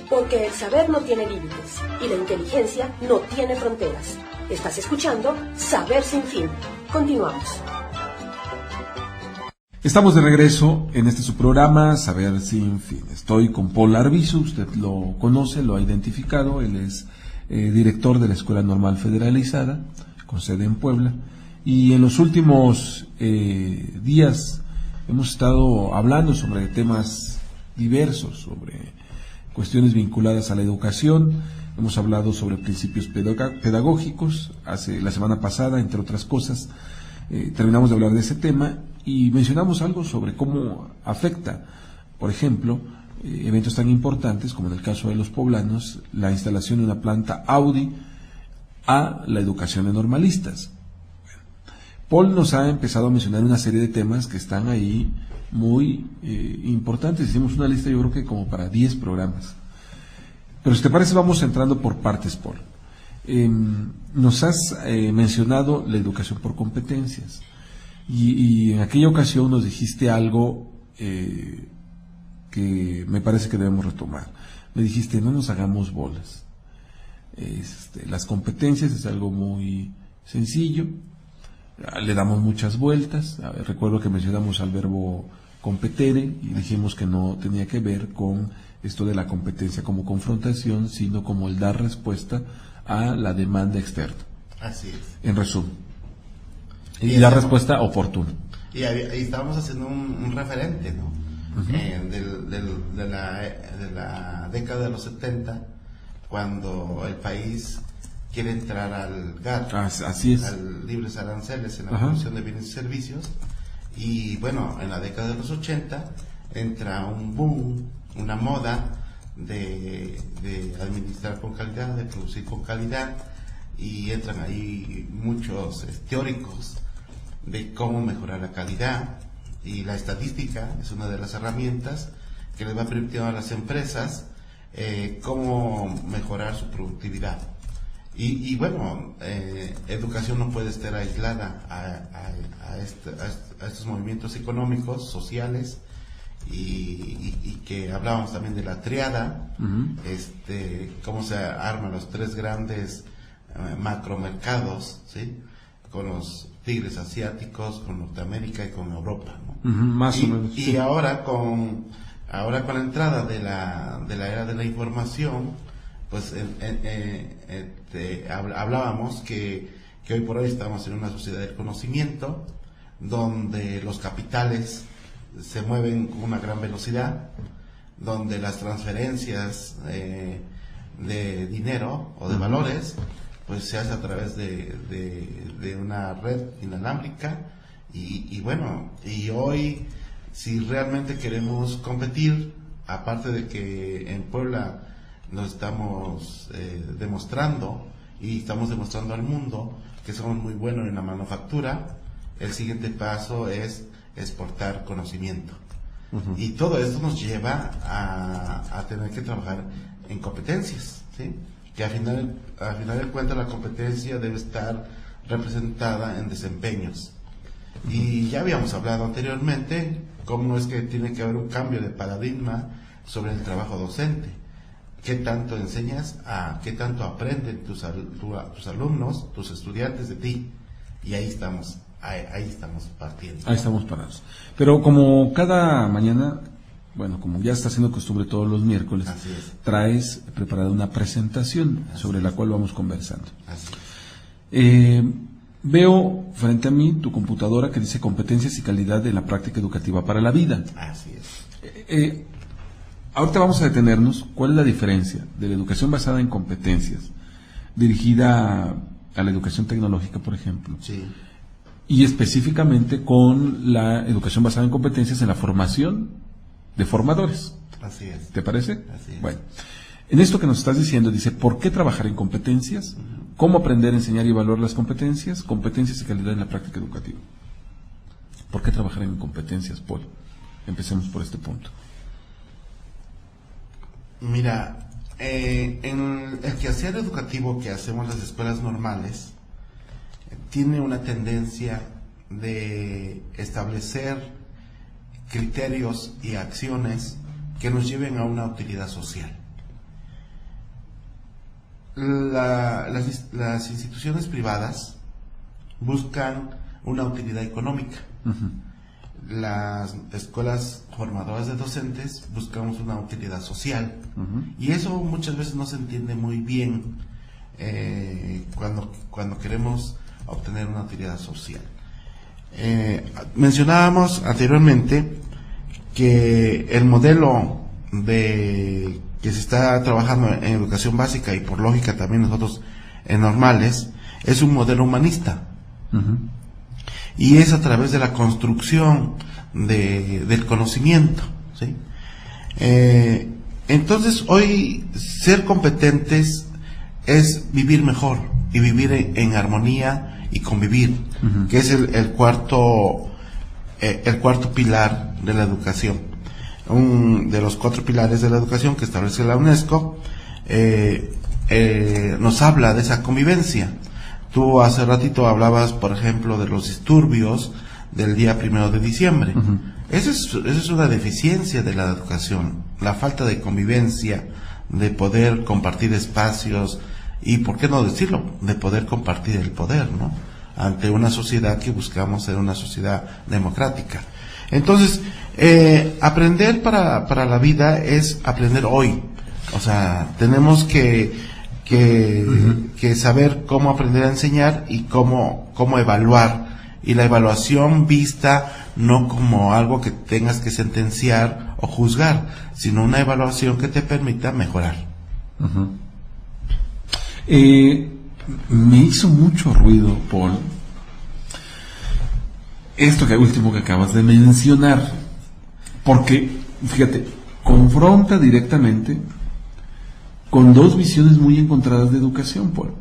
Porque el saber no tiene límites y la inteligencia no tiene fronteras. Estás escuchando Saber Sin Fin. Continuamos. Estamos de regreso en este su programa Saber Sin Fin. Estoy con Paul Arvizu, usted lo conoce, lo ha identificado. Él es director de la Escuela Normal Federalizada, con sede en Puebla. Y en los últimos días hemos estado hablando sobre temas diversos, sobre cuestiones vinculadas a la educación. Hemos hablado sobre principios pedagógicos. La semana pasada, entre otras cosas, terminamos de hablar de ese tema y mencionamos algo sobre cómo afecta, por ejemplo, eventos tan importantes como en el caso de los poblanos, la instalación de una planta Audi a la educación de normalistas. Paul nos ha empezado a mencionar una serie de temas que están ahí muy importantes. Hicimos una lista, yo creo que como para 10 programas. Pero si te parece, vamos entrando por partes, Paul. Nos has mencionado la educación por competencias. Y en aquella ocasión nos dijiste algo que me parece que debemos retomar. Me dijiste, no nos hagamos bolas. Las competencias es algo muy sencillo, le damos muchas vueltas. Recuerdo que mencionamos al verbo competere y dijimos que no tenía que ver con esto de la competencia como confrontación, sino como el dar respuesta a la demanda externa. Así es. En resumen. Y la respuesta oportuna. Y estábamos haciendo un referente, ¿no? Uh-huh. De la década de los 70, cuando el país quiere entrar al GATT, así es, al libres aranceles en la uh-huh. Comisión de Bienes y Servicios. Y bueno, en la década de los 80 entra un boom, una moda de administrar con calidad, de producir con calidad, y entran ahí muchos teóricos de cómo mejorar la calidad, y la estadística es una de las herramientas que les va permitiendo a las empresas cómo mejorar su productividad. Y bueno, educación no puede estar aislada a estos movimientos económicos, sociales, y que hablábamos también de la triada, uh-huh. Cómo se arman los tres grandes macromercados, ¿sí? Con los tigres asiáticos, con Norteamérica y con Europa, ¿no? Uh-huh, más o menos. Y ahora con la entrada de la era de la información, pues hablábamos que hoy por hoy estamos en una sociedad del conocimiento, donde los capitales se mueven con una gran velocidad, donde las transferencias de dinero o de valores pues se hace a través de una red inalámbrica, y bueno, y hoy, si realmente queremos competir, aparte de que en Puebla nos estamos demostrando, y estamos demostrando al mundo que somos muy buenos en la manufactura, el siguiente paso es exportar conocimiento. Uh-huh. Y todo esto nos lleva a tener que trabajar en competencias, ¿sí? Que al final de cuentas la competencia debe estar representada en desempeños. Uh-huh. Y ya habíamos hablado anteriormente cómo es que tiene que haber un cambio de paradigma sobre el trabajo docente. ¿Qué tanto enseñas? ¿Qué tanto aprenden tus alumnos, tus estudiantes de ti? Y ahí estamos partiendo. Ahí estamos parados. Pero como cada mañana, bueno, como ya está siendo costumbre todos los miércoles, traes preparada una presentación sobre la cual vamos conversando. Veo frente a mí tu computadora que dice competencias y calidad de la práctica educativa para la vida. Así es. Ahorita vamos a detenernos. ¿Cuál es la diferencia de la educación basada en competencias, dirigida a la educación tecnológica, por ejemplo? Sí. Y específicamente con la educación basada en competencias en la formación de formadores. Así es. ¿Te parece? Así es. Bueno, en esto que nos estás diciendo, dice, ¿por qué trabajar en competencias? Uh-huh. ¿Cómo aprender, enseñar y evaluar las competencias? Competencias y calidad en la práctica educativa. ¿Por qué trabajar en competencias, Paul? Empecemos por este punto. Mira, en el quehacer educativo que hacemos las escuelas normales, tiene una tendencia de establecer criterios y acciones que nos lleven a una utilidad social. Las instituciones privadas buscan una utilidad económica. Las escuelas formadoras de docentes buscamos una utilidad social. Y eso muchas veces no se entiende muy bien cuando queremos obtener una utilidad social. Mencionábamos anteriormente que el modelo que se está trabajando en educación básica, y por lógica también nosotros en normales, es un modelo humanista. Y es a través de la construcción del conocimiento, ¿sí? Entonces hoy ser competentes es vivir mejor y vivir en armonía y convivir, que es el cuarto pilar de la educación, de los 4 pilares de la educación que establece la UNESCO. Nos habla de esa convivencia. Tú hace ratito hablabas, por ejemplo, de los disturbios del día 1 de diciembre. Esa es una deficiencia de la educación, la falta de convivencia, de poder compartir espacios y, ¿por qué no decirlo?, de poder compartir el poder, ¿no?, ante una sociedad que buscamos ser una sociedad democrática. Entonces, aprender para la vida es aprender hoy. O sea, tenemos que saber cómo aprender a enseñar y cómo evaluar, y la evaluación vista no como algo que tengas que sentenciar o juzgar, sino una evaluación que te permita mejorar. Me hizo mucho ruido, Paul, esto último que acabas de mencionar, porque, fíjate, confronta directamente con 2 visiones muy encontradas de educación, Paul.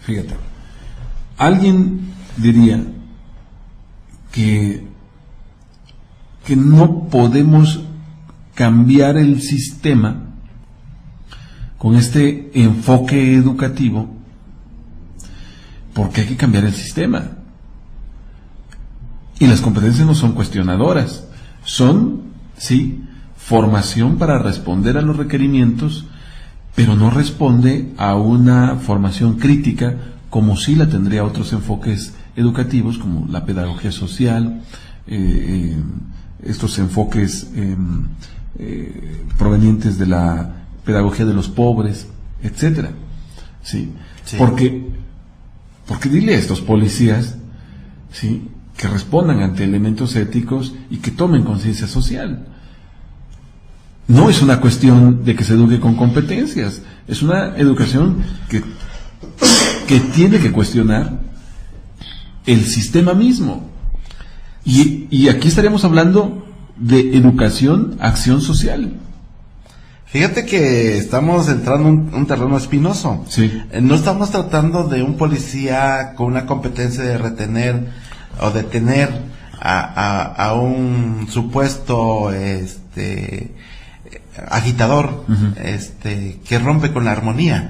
Fíjate, alguien diría que no podemos cambiar el sistema con este enfoque educativo, porque hay que cambiar el sistema. Y las competencias no son cuestionadoras, son, sí, formación para responder a los requerimientos, pero no responde a una formación crítica como sí la tendría otros enfoques educativos, como la pedagogía social, estos enfoques provenientes de la pedagogía de los pobres, etcétera. ¿Sí? Sí. Porque dile a estos policías, ¿sí?, que respondan ante elementos éticos y que tomen conciencia social. No es una cuestión de que se eduque con competencias, es una educación que tiene que cuestionar el sistema mismo. Y aquí estaríamos hablando de educación, acción social. Fíjate que estamos entrando en un terreno espinoso. Sí. No estamos tratando de un policía con una competencia de retener o detener a un supuesto agitador, que rompe con la armonía.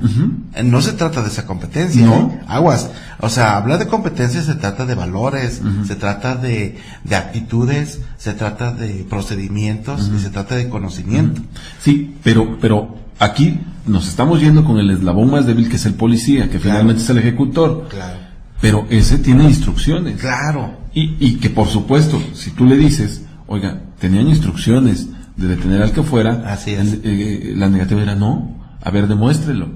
No se trata de esa competencia, no. Aguas. O sea, hablar de competencia se trata de valores, se trata de actitudes, se trata de procedimientos y se trata de conocimiento. Sí, pero aquí nos estamos yendo con el eslabón más débil, que es el policía, que finalmente es el ejecutor. Claro. Pero ese tiene instrucciones. Claro. Y que, por supuesto, si tú le dices, oiga, tenían instrucciones de detener al que fuera, así es. La negativa era no. A ver, demuéstrelo.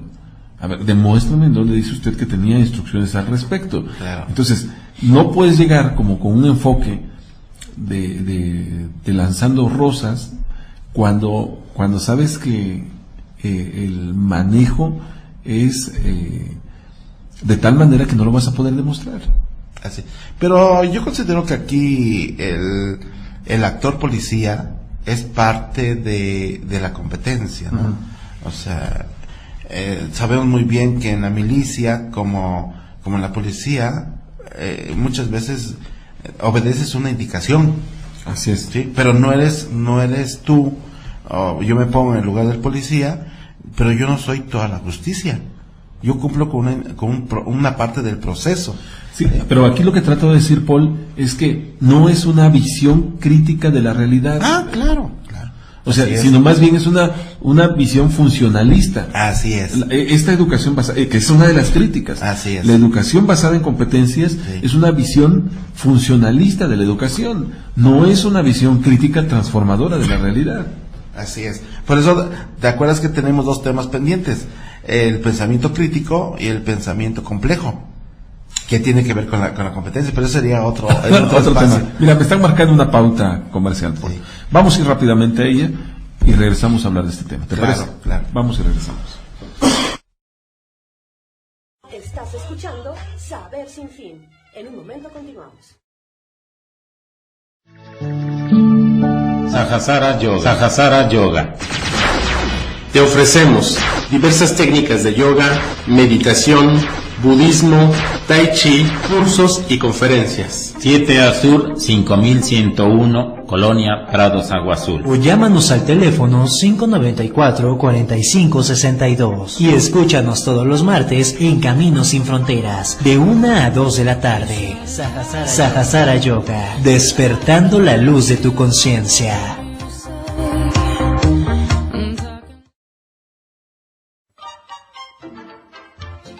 A ver, demuéstrame en dónde dice usted que tenía instrucciones al respecto. Claro. Entonces, no puedes llegar como con un enfoque de lanzando rosas cuando sabes que el manejo es de tal manera que no lo vas a poder demostrar. Así. Pero yo considero que aquí el actor policía es parte de la competencia, ¿no? O sea, sabemos muy bien que en la milicia, como en la policía, muchas veces obedeces una indicación. Así es. ¿Sí? Pero no eres tú. Yo me pongo en el lugar del policía, pero yo no soy toda la justicia. Yo cumplo con una parte del proceso. Sí, pero aquí lo que trato de decir, Paul, es que no es una visión crítica de la realidad. Ah, claro. O sea, sino más bien es una visión funcionalista. Así es. Esta educación basada, que es una de las críticas. Así es. La educación basada en competencias es una visión funcionalista de la educación, no es una visión crítica transformadora de la realidad. Así es. Por eso, ¿te acuerdas que tenemos dos temas pendientes? El pensamiento crítico y el pensamiento complejo, que tiene que ver con la competencia, pero eso sería otro tema. Mira, me están marcando una pauta comercial. Sí. Vamos a ir rápidamente a ella y regresamos a hablar de este tema. ¿Te parece? Claro. Vamos y regresamos. Estás escuchando Saber Sin Fin. En un momento continuamos. Sahasrara Yoga. Te ofrecemos diversas técnicas de yoga, meditación, budismo, tai chi, cursos y conferencias. 7A Sur 5101, Colonia Prados Agua Azul. O llámanos al teléfono 594-4562 y escúchanos todos los martes en Caminos Sin Fronteras, de 1 a 2 de la tarde. Sahasrara Yoga, despertando la luz de tu conciencia.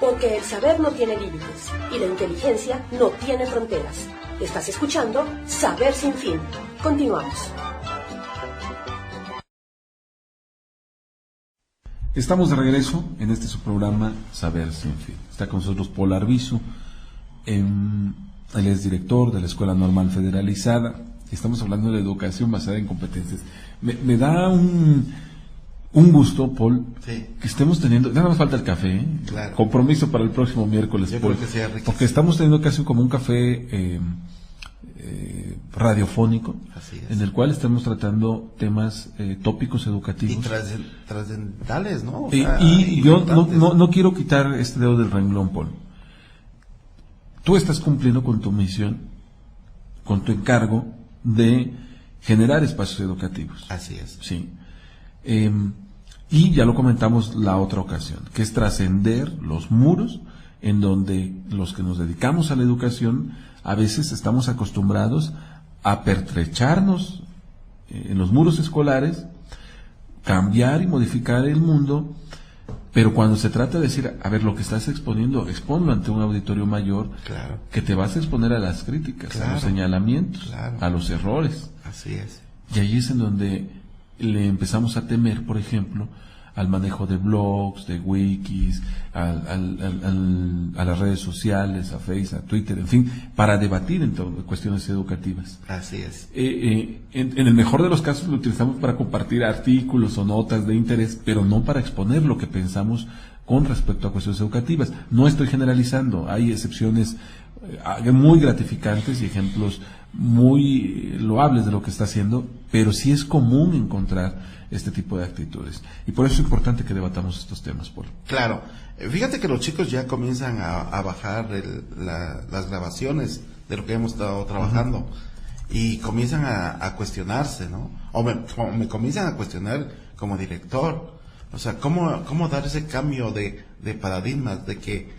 Porque el saber no tiene límites y la inteligencia no tiene fronteras. Estás escuchando Saber Sin Fin. Continuamos. Estamos de regreso en este su programa Saber Sin Fin. Está con nosotros Paul Arvizu. Él es director de la Escuela Normal Federalizada. Estamos hablando de la educación basada en competencias. Me da un gusto, Paul, sí, que estemos teniendo, nada más falta el café, ¿eh? Claro. Compromiso para el próximo miércoles, yo Paul, creo que sea riquísimo, porque estamos teniendo casi como un café radiofónico, así es, en el cual estamos tratando temas tópicos educativos y trascendentales, ¿no? O y sea, yo no quiero quitar este dedo del renglón, Paul. Tú estás cumpliendo con tu misión, con tu encargo de generar espacios educativos. Así es. Sí. Y ya lo comentamos la otra ocasión, que es trascender los muros en donde los que nos dedicamos a la educación a veces estamos acostumbrados a pertrecharnos en los muros escolares, cambiar y modificar el mundo, pero cuando se trata de decir, a ver, lo que estás exponiendo, exponlo ante un auditorio mayor, claro, que te vas a exponer a las críticas, claro, a los señalamientos, claro, a los errores. Así es. Y ahí es en donde le empezamos a temer, por ejemplo, al manejo de blogs, de wikis, a las redes sociales, a Facebook, a Twitter, en fin, para debatir en cuestiones educativas. Así es. En el mejor de los casos lo utilizamos para compartir artículos o notas de interés, pero no para exponer lo que pensamos con respecto a cuestiones educativas. No estoy generalizando, hay excepciones muy gratificantes y ejemplos muy loables de lo que está haciendo, pero sí es común encontrar este tipo de actitudes. Y por eso es importante que debatamos estos temas, Paul. Claro. Fíjate que los chicos ya comienzan a bajar las grabaciones de lo que hemos estado trabajando, uh-huh, y comienzan a cuestionarse, ¿no? O me comienzan a cuestionar como director. O sea, ¿cómo dar ese cambio de paradigmas de que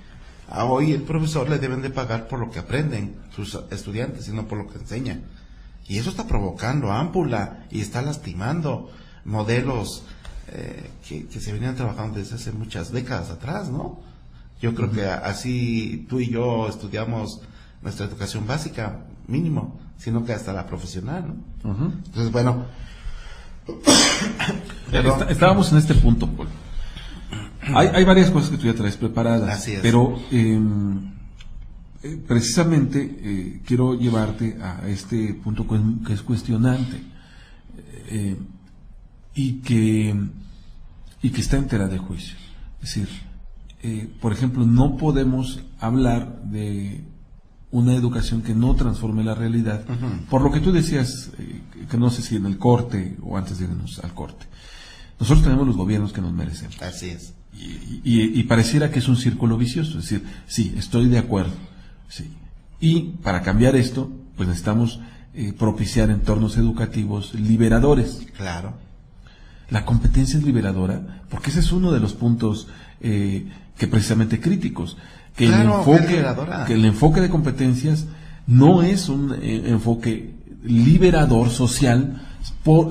hoy el profesor le deben de pagar por lo que aprenden sus estudiantes y no por lo que enseña? Y eso está provocando ámpula y está lastimando modelos que se venían trabajando desde hace muchas décadas atrás, ¿no? Yo creo, uh-huh, que así tú y yo estudiamos nuestra educación básica, mínimo, sino que hasta la profesional, ¿no? Uh-huh. Entonces, bueno, estábamos en este punto, Paul. Hay varias cosas que tú ya traes preparadas. Así es. Pero precisamente quiero llevarte a este punto que es cuestionante y que está en tela de juicio. Es decir, por ejemplo, no podemos hablar de una educación que no transforme la realidad, uh-huh, por lo que tú decías, que no sé si en el corte o antes de irnos al corte. Nosotros tenemos los gobiernos que nos merecemos. Así es. Y pareciera que es un círculo vicioso, es decir, sí, estoy de acuerdo, sí. Y para cambiar esto, pues necesitamos propiciar entornos educativos liberadores. Claro. La competencia es liberadora, porque ese es uno de los puntos que precisamente críticos, que, claro, que el enfoque de competencias no es un enfoque liberador social,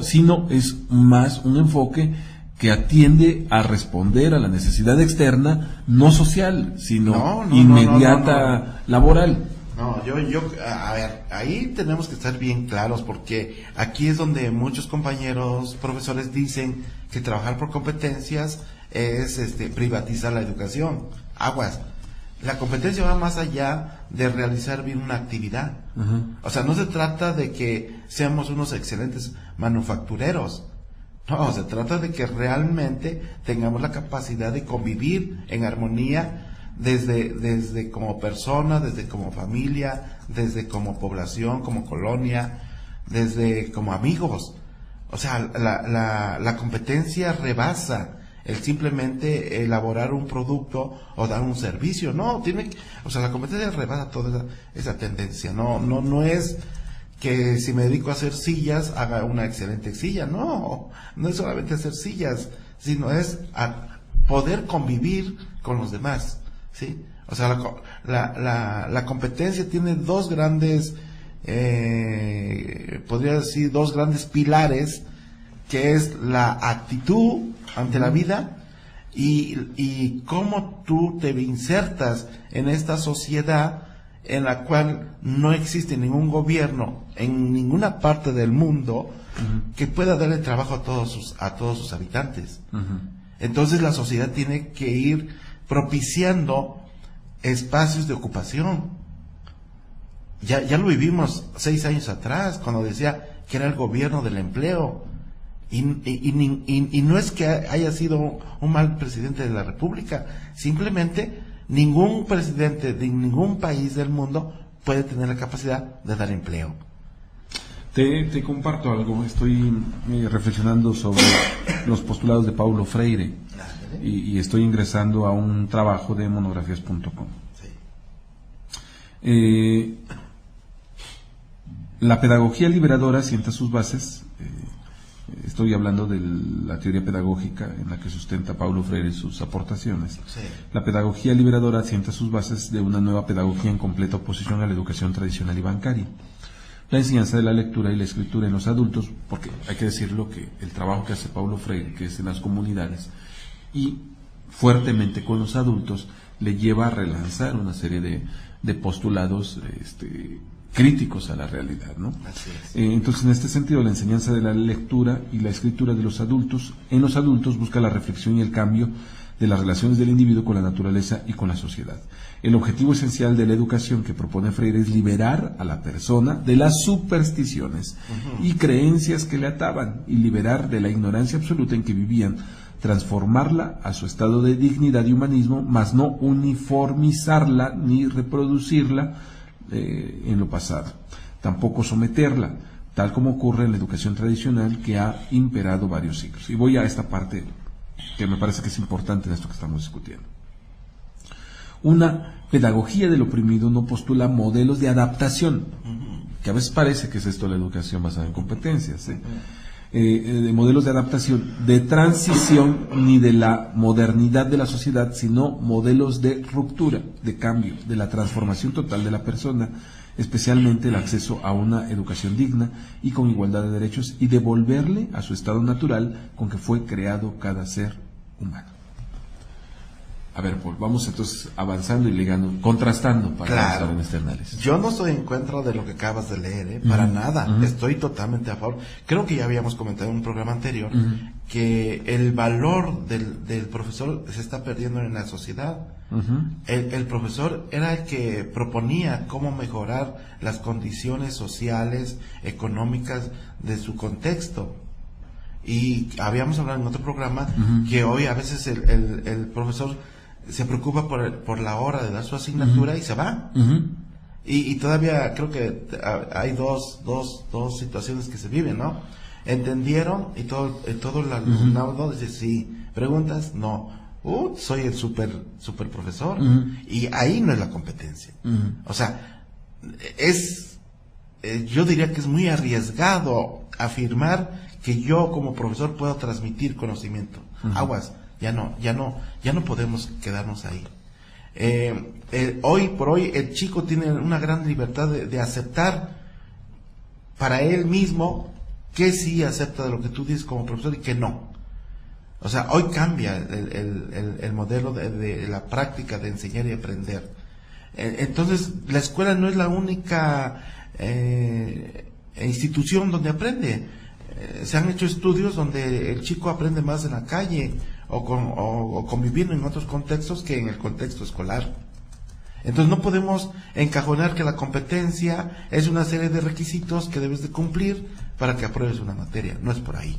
sino es más un enfoque que atiende a responder a la necesidad externa, no social, sino inmediata laboral. No, a ver, ahí tenemos que estar bien claros, porque aquí es donde muchos compañeros, profesores dicen que trabajar por competencias es privatizar la educación. Aguas. La competencia va más allá de realizar bien una actividad. O sea, no se trata de que seamos unos excelentes manufactureros. No, se trata de que realmente tengamos la capacidad de convivir en armonía desde como persona, desde como familia, desde como población, como colonia, desde como amigos. O sea, la competencia rebasa el simplemente elaborar un producto o dar un servicio. No, la competencia rebasa toda esa tendencia. No es que si me dedico a hacer sillas haga una excelente silla. No es solamente hacer sillas, sino es a poder convivir con los demás, ¿sí? O sea, la competencia tiene dos grandes podría decir dos grandes pilares, que es la actitud ante la vida y cómo tú te insertas en esta sociedad en la cual no existe ningún gobierno en ninguna parte del mundo que pueda darle trabajo a todos sus habitantes. Entonces la sociedad tiene que ir propiciando espacios de ocupación. Ya lo vivimos 6 años atrás, cuando decía que era el gobierno del empleo. Y no es que haya sido un mal presidente de la República, simplemente ningún presidente de ningún país del mundo puede tener la capacidad de dar empleo. Te comparto algo. Estoy reflexionando sobre los postulados de Paulo Freire y estoy ingresando a un trabajo de monografías.com. La pedagogía liberadora sienta sus bases. Estoy hablando de la teoría pedagógica en la que sustenta Paulo Freire sus aportaciones. Sí. La pedagogía liberadora sienta sus bases de una nueva pedagogía en completa oposición a la educación tradicional y bancaria. La enseñanza de la lectura y la escritura en los adultos, porque hay que decirlo que el trabajo que hace Paulo Freire, que es en las comunidades y fuertemente con los adultos, le lleva a relanzar una serie de postulados críticos a la realidad, ¿no? Así es. Entonces, en este sentido, la enseñanza de la lectura y la escritura de los adultos, en los adultos busca la reflexión y el cambio de las relaciones del individuo con la naturaleza y con la sociedad. El objetivo esencial de la educación que propone Freire es liberar a la persona de las supersticiones y creencias que le ataban y liberar de la ignorancia absoluta en que vivían, transformarla a su estado de dignidad y humanismo, mas no uniformizarla ni reproducirla en lo pasado, tampoco someterla, tal como ocurre en la educación tradicional que ha imperado varios siglos. Y voy a esta parte que me parece que es importante en esto que estamos discutiendo. Una pedagogía del oprimido no postula modelos de adaptación, que a veces parece que es esto la educación basada en competencias, de modelos de adaptación, de transición, ni de la modernidad de la sociedad, sino modelos de ruptura, de cambio, de la transformación total de la persona, especialmente el acceso a una educación digna y con igualdad de derechos, y devolverle a su estado natural con que fue creado cada ser humano. A ver, Paul, vamos entonces avanzando y ligando, contrastando para avanzar en este análisis. Yo no estoy en contra de lo que acabas de leer, para nada. Estoy totalmente a favor. Creo que ya habíamos comentado en un programa anterior que el valor del profesor se está perdiendo en la sociedad. El profesor era el que proponía cómo mejorar las condiciones sociales, económicas de su contexto. Y habíamos hablado en otro programa que hoy a veces el profesor se preocupa por la hora de dar su asignatura y se va. Y todavía creo que hay dos situaciones que se viven, ¿no? Entendieron y todo el alumnado dice sí, preguntas, no, soy el super profesor. Y ahí no es la competencia. O sea, yo diría que es muy arriesgado afirmar que yo como profesor puedo transmitir conocimiento. Aguas. Ya no podemos quedarnos ahí. Hoy por hoy el chico tiene una gran libertad de aceptar para él mismo qué sí acepta de lo que tú dices como profesor y qué no. O sea, hoy cambia el modelo de la práctica de enseñar y aprender. Entonces, la escuela no es la única institución donde aprende. Se han hecho estudios donde el chico aprende más en la calle o conviviendo en otros contextos que en el contexto escolar. Entonces no podemos encajonar que la competencia es una serie de requisitos que debes de cumplir para que apruebes una materia. No es por ahí.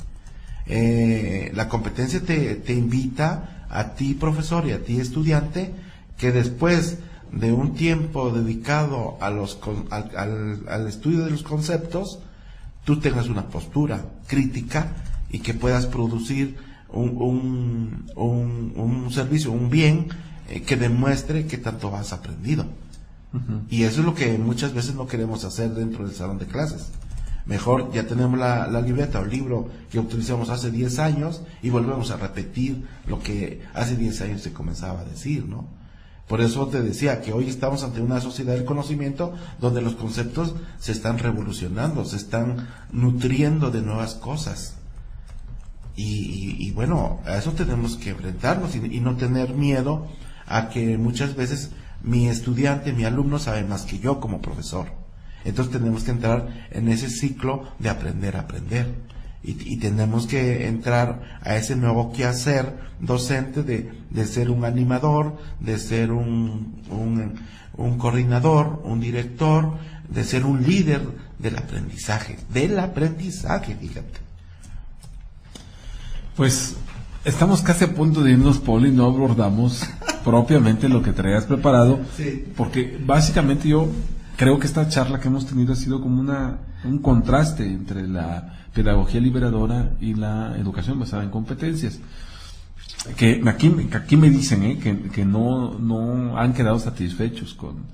La competencia te invita a ti, profesor, y a ti, estudiante, que después de un tiempo dedicado al estudio de los conceptos, tú tengas una postura crítica y que puedas producir un servicio, un bien que demuestre que tanto has aprendido. Y eso es lo que muchas veces no queremos hacer dentro del salón de clases. Mejor ya tenemos la libreta o el libro que utilizamos hace 10 años y volvemos a repetir lo que hace 10 años se comenzaba a decir, ¿no? Por eso te decía que hoy estamos ante una sociedad del conocimiento donde los conceptos se están revolucionando, se están nutriendo de nuevas cosas. Y bueno, a eso tenemos que enfrentarnos y no tener miedo a que muchas veces mi estudiante, mi alumno sabe más que yo como profesor. Entonces tenemos que entrar en ese ciclo de aprender a aprender. Y tenemos que entrar a ese nuevo quehacer docente de ser un animador, de ser un coordinador, un director, de ser un líder del aprendizaje, fíjate. Pues estamos casi a punto de irnos, Paul, y no abordamos propiamente lo que traías preparado, Sí. Porque básicamente yo creo que esta charla que hemos tenido ha sido como un contraste entre la pedagogía liberadora y la educación basada en competencias. Que aquí me dicen que no han quedado satisfechos con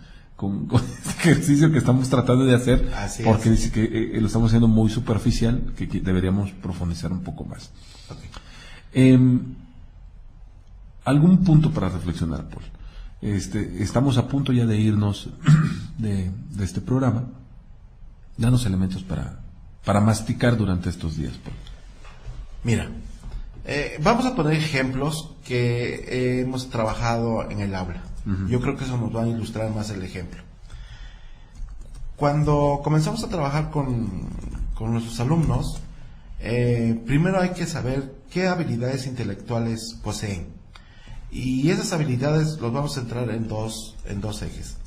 este ejercicio que estamos tratando de hacer. Así porque es. dice que lo estamos haciendo muy superficial, que deberíamos profundizar un poco más. Okay. Algún punto para reflexionar, Paul. Estamos a punto ya de irnos de este programa. Danos elementos para masticar durante estos días, Paul. Mira, vamos a poner ejemplos que hemos trabajado en el aula. Uh-huh. Yo creo que eso nos va a ilustrar más el ejemplo. Cuando comenzamos a trabajar con nuestros alumnos, primero hay que saber qué habilidades intelectuales poseen. Y esas habilidades los vamos a centrar en dos ejes.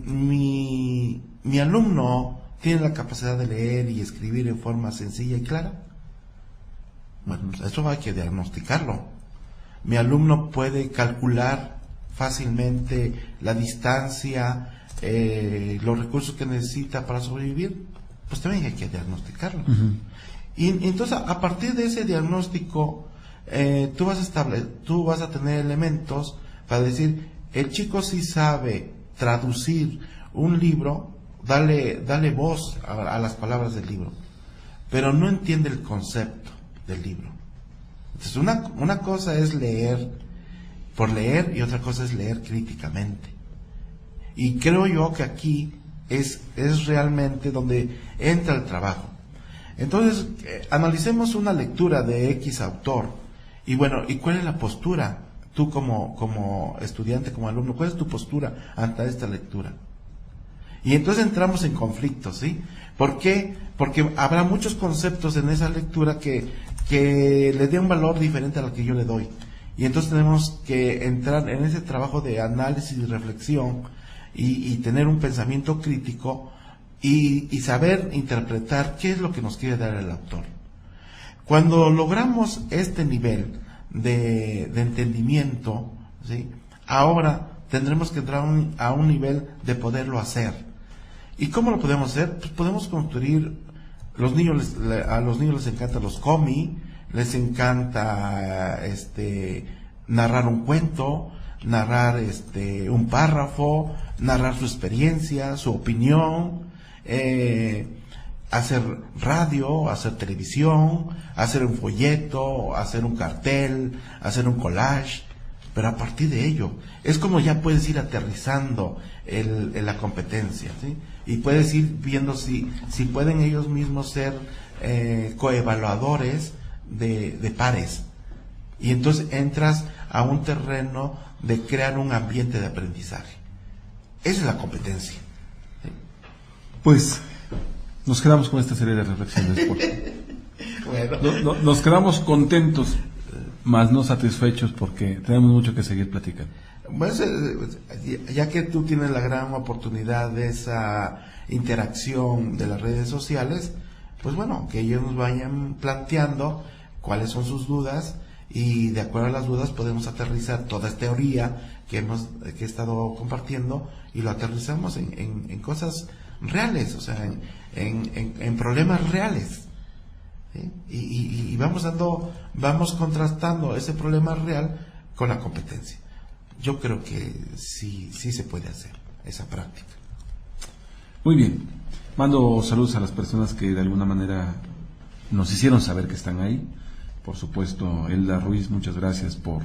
Mi alumno tiene la capacidad de leer y escribir en forma sencilla y clara. Bueno, pues eso hay que diagnosticarlo. Mi alumno puede calcular fácilmente la distancia, los recursos que necesita para sobrevivir. Pues también hay que diagnosticarlo. Uh-huh. Y entonces, a partir de ese diagnóstico, tú vas a tener elementos para decir, el chico sí sabe traducir un libro, dale voz a las palabras del libro, pero no entiende el concepto del libro. Entonces, una cosa es leer por leer y otra cosa es leer críticamente. Y creo yo que aquí es realmente donde entra el trabajo. Entonces, analicemos una lectura de X autor. Y bueno, ¿y cuál es la postura? Tú como estudiante, como alumno, ¿cuál es tu postura ante esta lectura? Y entonces entramos en conflictos, ¿sí? ¿Por qué? Porque habrá muchos conceptos en esa lectura que le dé un valor diferente al que yo le doy. Y entonces tenemos que entrar en ese trabajo de análisis y reflexión y tener un pensamiento crítico y saber interpretar qué es lo que nos quiere dar el autor. Cuando logramos este nivel de entendimiento, ¿sí? Ahora tendremos que entrar a un nivel de poderlo hacer. ¿Y cómo lo podemos hacer? Pues podemos construir, a los niños les encantan los cómics, les encanta narrar un cuento, narrar un párrafo, narrar su experiencia, su opinión, hacer radio, hacer televisión, hacer un folleto, hacer un cartel, hacer un collage. Pero a partir de ello, es como ya puedes ir aterrizando la competencia, ¿sí? Y puedes ir viendo si pueden ellos mismos ser coevaluadores de pares. Y entonces entras a un terreno de crear un ambiente de aprendizaje. Esa es la competencia. Pues nos quedamos con esta serie de reflexiones. Bueno. Nos quedamos contentos, más no satisfechos, porque tenemos mucho que seguir platicando. Pues, ya que tú tienes la gran oportunidad de esa interacción de las redes sociales, pues bueno, que ellos nos vayan planteando cuáles son sus dudas, y de acuerdo a las dudas podemos aterrizar toda esta teoría que he estado compartiendo, y lo aterrizamos en cosas reales, o sea, en problemas reales, ¿sí? Y vamos contrastando ese problema real con la competencia. Yo creo que sí se puede hacer esa práctica. Muy bien. Mando saludos a las personas que de alguna manera nos hicieron saber que están ahí. Por supuesto, Elda Ruiz, muchas gracias por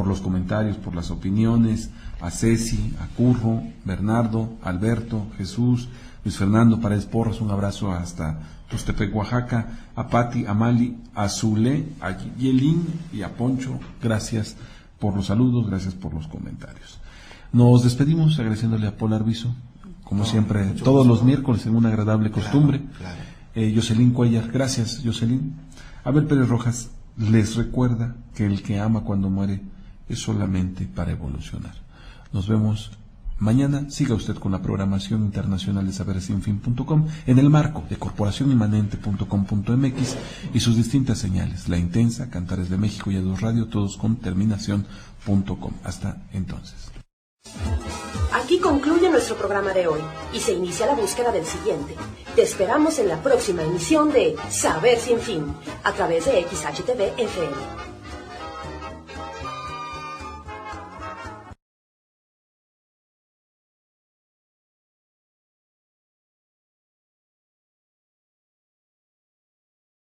los comentarios, por las opiniones. A Ceci, a Curro, Bernardo, Alberto, Jesús, Luis Fernando Paredes Porras, un abrazo hasta Tustepec, Oaxaca. A Pati, a Mali, a Zule, a Yelín y a Poncho, gracias por los saludos, gracias por los comentarios. Nos despedimos agradeciéndole a Paul Arvizu, como siempre, todos los miércoles en una agradable costumbre. Claro. Jocelyn Cuellar, gracias Jocelyn. Abel Pérez Rojas les recuerda que el que ama cuando muere es solamente para evolucionar. Nos vemos mañana. Siga usted con la programación internacional de sabersinfin.com en el marco de corporacionimanente.com.mx y sus distintas señales, La Intensa, Cantares de México y A2 Radio, todos con terminación.com. Hasta entonces. Aquí concluye nuestro programa de hoy y se inicia la búsqueda del siguiente. Te esperamos en la próxima emisión de Saber Sin Fin, a través de XHTV FM.